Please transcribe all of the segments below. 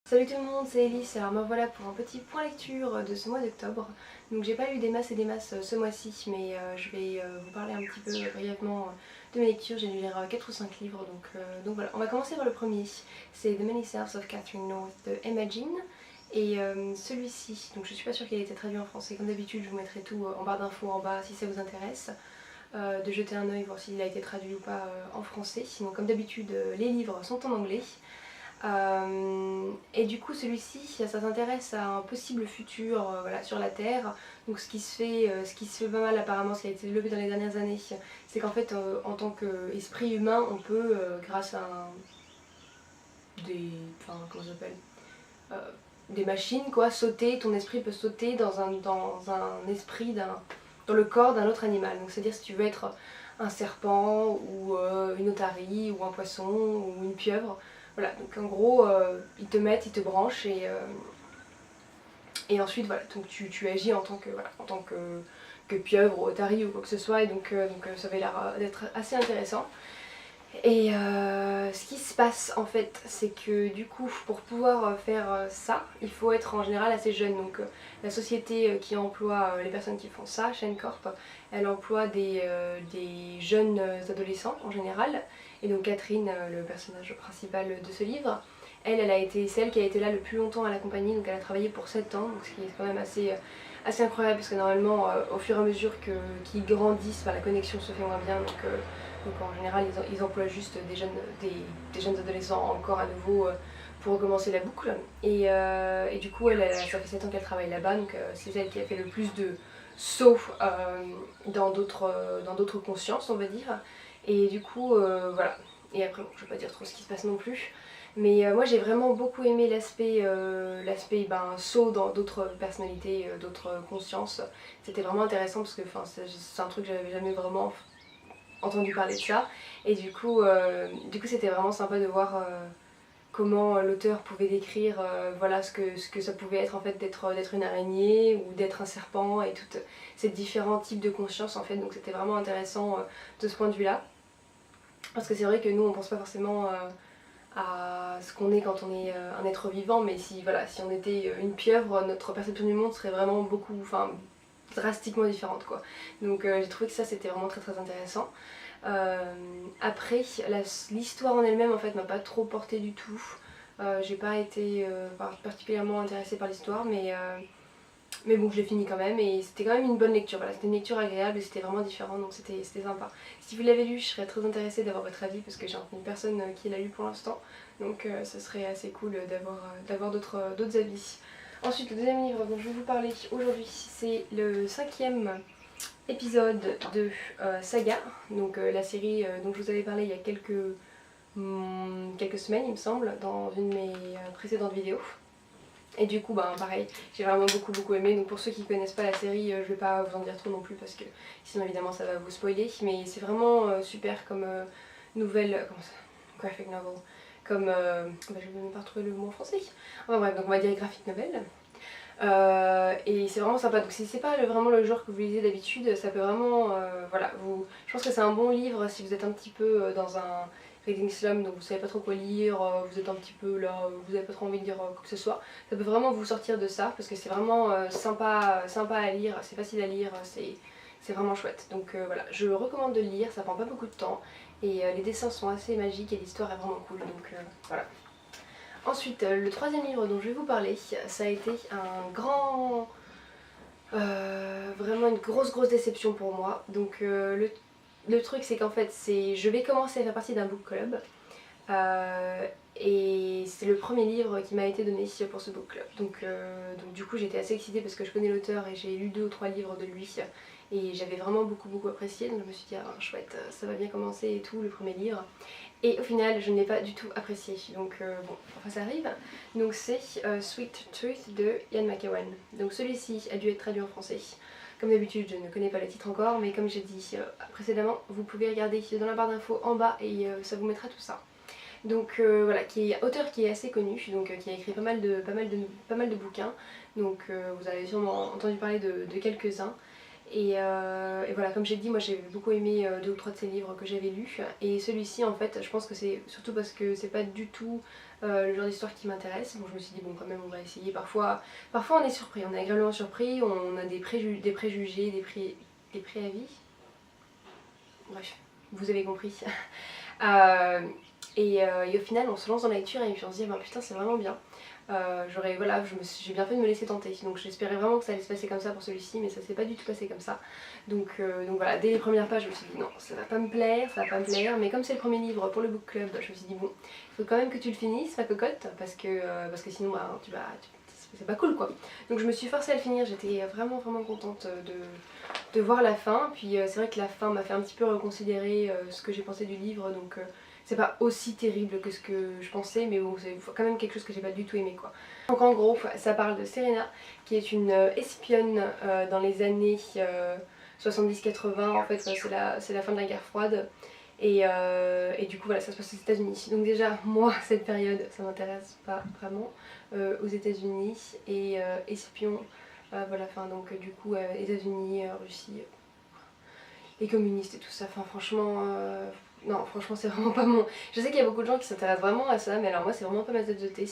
Salut tout le monde, c'est Elise. Alors me voilà pour un petit point lecture de ce mois d'octobre. Donc j'ai pas lu des masses et des masses ce mois-ci, mais je vais vous parler un petit peu brièvement de mes lectures. J'ai dû lire 4 ou 5 livres, donc voilà. On va commencer par le premier. C'est The Many Selves of Catherine North de Emma Jean. Et celui-ci, donc je suis pas sûre qu'il ait été traduit en français. Comme d'habitude, je vous mettrai tout en barre d'infos en bas si ça vous intéresse. De jeter un œil, voir s'il a été traduit ou pas en français. Sinon, comme d'habitude, les livres sont en anglais. Et du coup celui-ci ça s'intéresse à un possible futur voilà, sur la Terre. Donc ce qui se fait pas mal apparemment, ce qui a été développé dans les dernières années, c'est qu'en fait en tant qu'esprit humain on peut grâce à comment ça s'appelle, euh, des machines quoi, sauter, ton esprit peut sauter dans un esprit dans le corps d'un autre animal. Donc c'est à dire si tu veux être un serpent ou une otarie ou un poisson ou une pieuvre. Voilà, donc en gros, ils te mettent, ils te branchent et ensuite voilà, donc tu agis en tant que, voilà, en tant que pieuvre ou otarie ou quoi que ce soit, et donc ça avait l'air d'être assez intéressant. Et ce qui se passe en fait, c'est que du coup, pour pouvoir faire ça, il faut être en général assez jeune. Donc la société qui emploie les personnes qui font ça, Chain Corp, elle emploie des jeunes adolescents en général. Et donc Catherine, le personnage principal de ce livre, elle a été celle qui a été là le plus longtemps à la compagnie. Donc elle a travaillé pour 7 ans, donc ce qui est quand même assez incroyable parce que normalement, au fur et à mesure qu'ils grandissent, la connexion se fait moins bien. Donc en général, ils emploient juste des jeunes adolescents encore à nouveau pour recommencer la boucle. Et du coup, ça fait 7 ans qu'elle travaille là-bas, donc c'est elle qui a fait le plus de sauts dans d'autres consciences, on va dire. Et du coup, voilà. Et après, bon, je vais pas dire trop ce qui se passe non plus. Mais moi j'ai vraiment beaucoup aimé l'aspect saut dans d'autres personnalités, d'autres consciences. C'était vraiment intéressant parce que c'est un truc que j'avais jamais vraiment entendu parler de ça. Et du coup c'était vraiment sympa de voir comment l'auteur pouvait décrire voilà, ce que ça pouvait être en fait d'être une araignée ou d'être un serpent et tous ces différents types de conscience en fait. Donc c'était vraiment intéressant de ce point de vue là. Parce que c'est vrai que nous on pense pas forcément à ce qu'on est quand on est un être vivant, mais si on était une pieuvre, notre perception du monde serait vraiment drastiquement différente quoi. Donc j'ai trouvé que ça c'était vraiment très très intéressant. Après, l'histoire en elle-même en fait m'a pas trop porté du tout. J'ai pas été particulièrement intéressée par l'histoire, mais bon, je l'ai fini quand même et c'était quand même une bonne lecture. Voilà, c'était une lecture agréable et c'était vraiment différent, donc c'était sympa. Si vous l'avez lu, je serais très intéressée d'avoir votre avis parce que j'ai une personne qui l'a lu pour l'instant, donc ce serait assez cool d'avoir d'autres avis. Ensuite, le deuxième livre dont je vais vous parler aujourd'hui, c'est le 5e épisode de Saga, donc la série dont je vous avais parlé il y a quelques semaines, il me semble, dans une de mes précédentes vidéos. Et du coup, pareil, j'ai vraiment beaucoup aimé. Donc pour ceux qui connaissent pas la série, je vais pas vous en dire trop non plus parce que sinon évidemment ça va vous spoiler. Mais c'est vraiment super comme nouvelle, comment ça, graphic novel, comme, je vais même pas retrouver le mot en français. Enfin bref, donc on va dire graphic novel. Et c'est vraiment sympa. Donc si c'est pas vraiment le genre que vous lisez d'habitude, ça peut vraiment, voilà, je pense que c'est un bon livre si vous êtes un petit peu dans un reading slum, donc vous savez pas trop quoi lire, vous êtes un petit peu là, vous avez pas trop envie de lire quoi que ce soit. Ça peut vraiment vous sortir de ça parce que c'est vraiment sympa à lire, c'est facile à lire, c'est vraiment chouette. Donc voilà, je recommande de le lire, ça prend pas beaucoup de temps et les dessins sont assez magiques et l'histoire est vraiment cool. Donc voilà. Ensuite, le troisième livre dont je vais vous parler, ça a été vraiment une grosse déception pour moi. Donc le truc c'est qu'en fait je vais commencer à faire partie d'un book club et c'est le premier livre qui m'a été donné pour ce book club. Donc du coup j'étais assez excitée parce que je connais l'auteur et j'ai lu 2 ou 3 livres de lui et j'avais vraiment beaucoup apprécié, donc je me suis dit ah chouette, ça va bien commencer et tout, le premier livre. Et au final, je ne l'ai pas du tout apprécié. Donc bon, enfin ça arrive. Donc c'est Sweet Truth de Ian McEwan. Donc celui-ci a dû être traduit en français. Comme d'habitude, je ne connais pas le titre encore, mais comme j'ai dit précédemment, vous pouvez regarder dans la barre d'infos en bas et ça vous mettra tout ça. Donc voilà, auteur qui est assez connu, donc qui a écrit pas mal de bouquins. Donc vous avez sûrement entendu parler de quelques-uns. Et voilà, comme j'ai dit, moi j'ai beaucoup aimé 2 ou 3 de ses livres que j'avais lus. Et celui-ci en fait, je pense que c'est surtout parce que c'est pas du tout le genre d'histoire qui m'intéresse. Bon, je me suis dit bon quand même on va essayer. Parfois on est surpris, on est agréablement surpris, on a des préjugés, des préavis. Bref, vous avez compris. Et au final on se lance dans la lecture et puis on se dit bah putain c'est vraiment bien. Voilà, j'ai bien fait de me laisser tenter, donc j'espérais vraiment que ça allait se passer comme ça pour celui-ci, mais ça s'est pas du tout passé comme ça. Donc voilà, dès les premières pages je me suis dit non, ça va pas me plaire, mais comme c'est le premier livre pour le book club, je me suis dit bon, il faut quand même que tu le finisses, ma cocotte, parce que sinon bah, c'est pas cool quoi. Donc je me suis forcée à le finir, j'étais vraiment contente de voir la fin, puis c'est vrai que la fin m'a fait un petit peu reconsidérer ce que j'ai pensé du livre, donc c'est pas aussi terrible que ce que je pensais, mais bon, c'est quand même quelque chose que j'ai pas du tout aimé quoi. Donc en gros, ça parle de Serena, qui est une espionne dans les années 70-80, en fait, c'est la fin de la guerre froide. Et du coup, voilà, ça se passe aux États-Unis. Donc, déjà, moi, cette période, ça m'intéresse pas vraiment. Aux États-Unis et espion, voilà, enfin, donc, du coup, États-Unis, Russie, les communistes et tout ça, enfin, franchement. Non, franchement, c'est vraiment pas mon. Je sais qu'il y a beaucoup de gens qui s'intéressent vraiment à ça, mais alors moi, c'est vraiment pas ma tasse de thé.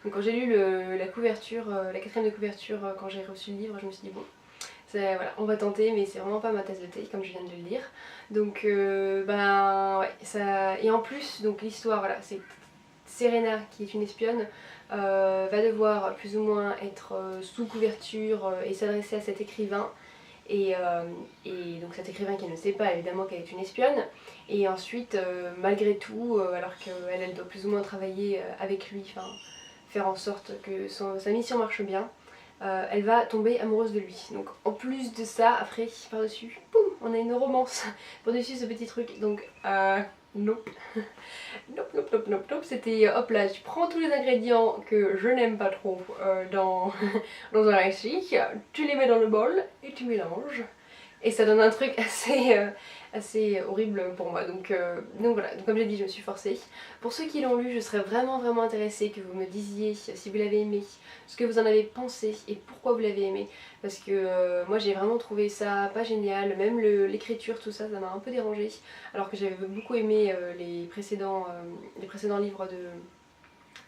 Donc, quand j'ai lu la couverture, la quatrième de couverture, quand j'ai reçu le livre, je me suis dit, bon, voilà, on va tenter, mais c'est vraiment pas ma tasse de thé, comme je viens de le lire. Donc, ben ouais, ça. Et en plus, donc l'histoire, voilà, c'est Serena, qui est une espionne, va devoir plus ou moins être sous couverture et s'adresser à cet écrivain. Et donc cet écrivain qui ne sait pas évidemment qu'elle est une espionne, et ensuite malgré tout, alors qu'elle doit plus ou moins travailler avec lui, enfin faire en sorte que sa mission marche bien, elle va tomber amoureuse de lui. Donc en plus de ça, après par-dessus, boum, on a une romance par-dessus ce petit truc, donc nope. Nope, c'était hop là, tu prends tous les ingrédients que je n'aime pas trop dans, dans un récit, tu les mets dans le bol et tu mélanges. Et ça donne un truc assez horrible pour moi. Donc voilà, donc, comme j'ai dit, je me suis forcée. Pour ceux qui l'ont lu, je serais vraiment intéressée que vous me disiez si vous l'avez aimé, ce que vous en avez pensé et pourquoi vous l'avez aimé. Parce que moi j'ai vraiment trouvé ça pas génial, même l'écriture, tout ça, ça m'a un peu dérangée. Alors que j'avais beaucoup aimé les précédents livres de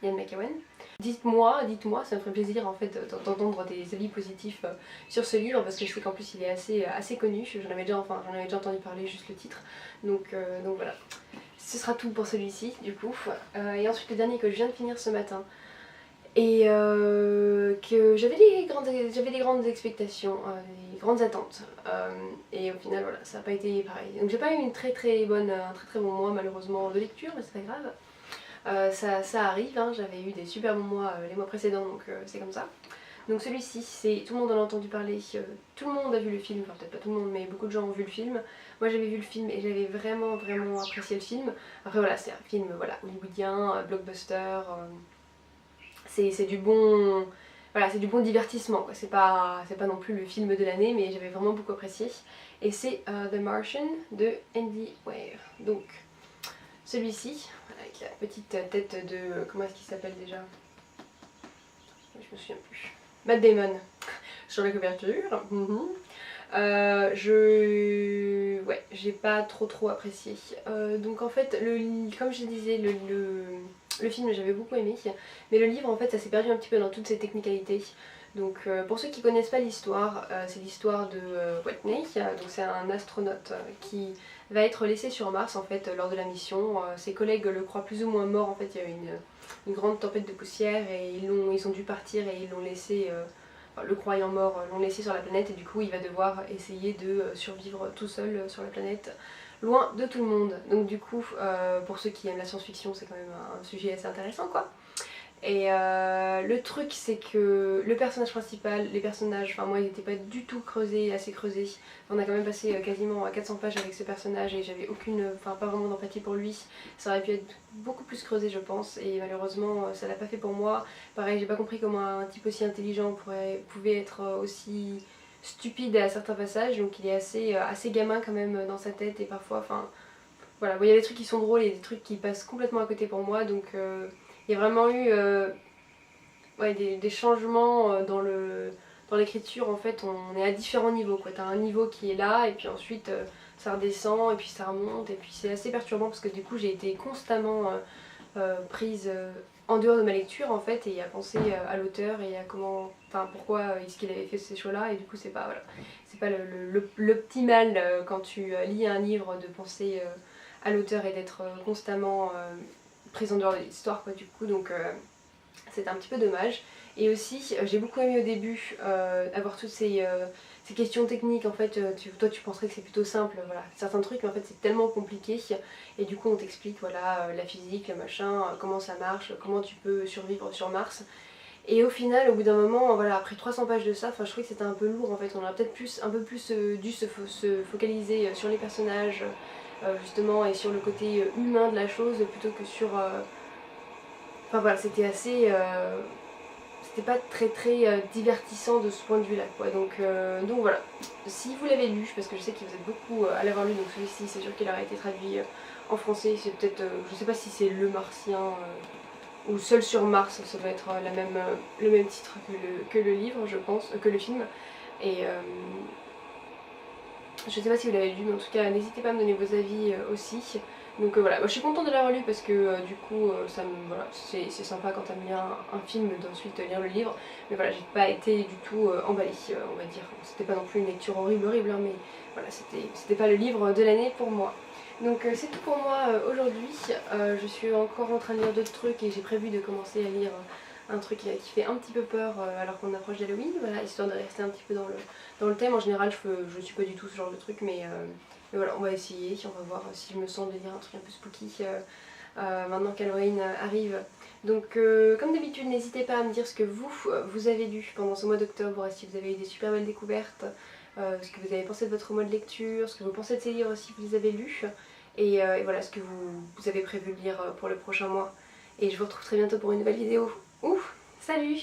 Ian McEwan. Dites-moi, ça me ferait plaisir en fait d'entendre des avis positifs sur ce livre, parce que je sais qu'en plus il est assez connu, j'en avais déjà entendu parler, juste le titre. Donc voilà. Ce sera tout pour celui-ci du coup. Et ensuite le dernier que je viens de finir ce matin, et que j'avais des grandes expectations, des grandes attentes, et au final voilà, ça n'a pas été pareil. Donc j'ai pas eu un très bon mois malheureusement de lecture, mais c'est pas grave. Ça arrive, hein, j'avais eu des super bons mois les mois précédents, donc c'est comme ça. Donc celui-ci, tout le monde en a entendu parler, tout le monde a vu le film, enfin peut-être pas tout le monde, mais beaucoup de gens ont vu le film. Moi j'avais vu le film et j'avais vraiment apprécié le film. Après voilà, c'est un film voilà, hollywoodien, blockbuster, c'est du bon... Voilà, c'est du bon divertissement, quoi. C'est pas non plus le film de l'année, mais j'avais vraiment beaucoup apprécié. Et c'est The Martian de Andy Weir. Donc celui-ci, avec la petite tête de... Comment est-ce qu'il s'appelle déjà? Je me souviens plus. Matt Damon sur la couverture. Ouais, j'ai pas trop apprécié. Donc en fait, comme je disais, le film j'avais beaucoup aimé, mais le livre en fait ça s'est perdu un petit peu dans toutes ses technicalités. Donc pour ceux qui connaissent pas l'histoire, c'est l'histoire de Whitney, donc c'est un astronaute qui va être laissé sur Mars en fait lors de la mission. Ses collègues le croient plus ou moins mort, en fait il y a eu une grande tempête de poussière et ils ont dû partir et ils l'ont laissé, enfin, le croyant mort, l'ont laissé sur la planète, et du coup il va devoir essayer de survivre tout seul sur la planète, loin de tout le monde. Donc du coup, pour ceux qui aiment la science-fiction, c'est quand même un sujet assez intéressant quoi. Et le truc c'est que le personnage principal, les personnages, enfin moi ils n'étaient pas du tout assez creusés. On a quand même passé quasiment 400 pages avec ce personnage et j'avais pas vraiment d'empathie pour lui. Ça aurait pu être beaucoup plus creusé je pense, et malheureusement ça l'a pas fait pour moi. Pareil, j'ai pas compris comment un type aussi intelligent pouvait être aussi stupide à certains passages, donc il est assez gamin quand même dans sa tête, et parfois, enfin voilà, bon, il y a des trucs qui sont drôles et des trucs qui passent complètement à côté pour moi, donc il y a vraiment eu ouais, des changements dans dans l'écriture en fait on est à différents niveaux quoi. T'as un niveau qui est là et puis ensuite ça redescend et puis ça remonte et puis c'est assez perturbant parce que du coup j'ai été constamment prise en dehors de ma lecture en fait et à penser à l'auteur et à comment, enfin pourquoi est-ce qu'il avait fait ces choix-là et du coup c'est pas, voilà, c'est pas l'optimal quand tu lis un livre de penser à l'auteur et d'être constamment prise en dehors de l'histoire quoi du coup donc c'est un petit peu dommage. Et aussi j'ai beaucoup aimé au début avoir toutes ces questions techniques en fait, toi tu penserais que c'est plutôt simple, voilà, certains trucs mais en fait c'est tellement compliqué et du coup on t'explique voilà la physique, le machin, comment ça marche, comment tu peux survivre sur Mars. Et au final, au bout d'un moment, voilà, après 300 pages de ça, je trouvais que c'était un peu lourd en fait, on aurait peut-être un peu plus dû se focaliser sur les personnages justement et sur le côté humain de la chose plutôt que sur... Enfin voilà, c'était assez... c'était pas très divertissant de ce point de vue là quoi. Donc voilà, si vous l'avez lu, parce que je sais que vous êtes beaucoup à l'avoir lu, donc celui-ci c'est sûr qu'il aurait été traduit en français, c'est peut-être, je sais pas si c'est Le Martien ou Seul sur Mars, ça doit être le même titre que le livre je pense, que le film. Et je sais pas si vous l'avez lu, mais en tout cas n'hésitez pas à me donner vos avis aussi. Donc voilà, moi, je suis contente de l'avoir lu parce que du coup ça me, voilà, c'est sympa quand t'aimes bien un film d'ensuite lire le livre. Mais voilà, j'ai pas été du tout emballée, on va dire. C'était pas non plus une lecture horrible, hein, mais voilà, c'était pas le livre de l'année pour moi. Donc c'est tout pour moi aujourd'hui. Je suis encore en train de lire d'autres trucs et j'ai prévu de commencer à lire un truc qui fait un petit peu peur alors qu'on approche d'Halloween, voilà, histoire de rester un petit peu dans le thème. En général je suis pas du tout ce genre de truc mais voilà, on va essayer, on va voir si je me sens de lire un truc un peu spooky maintenant qu'Halloween arrive. Donc comme d'habitude n'hésitez pas à me dire ce que vous avez lu pendant ce mois d'octobre, si vous avez eu des super belles découvertes, ce que vous avez pensé de votre mois de lecture, ce que vous pensez de ces livres si vous les avez lus, et voilà ce que vous avez prévu de lire pour le prochain mois. Et je vous retrouve très bientôt pour une nouvelle vidéo. Ouf, salut!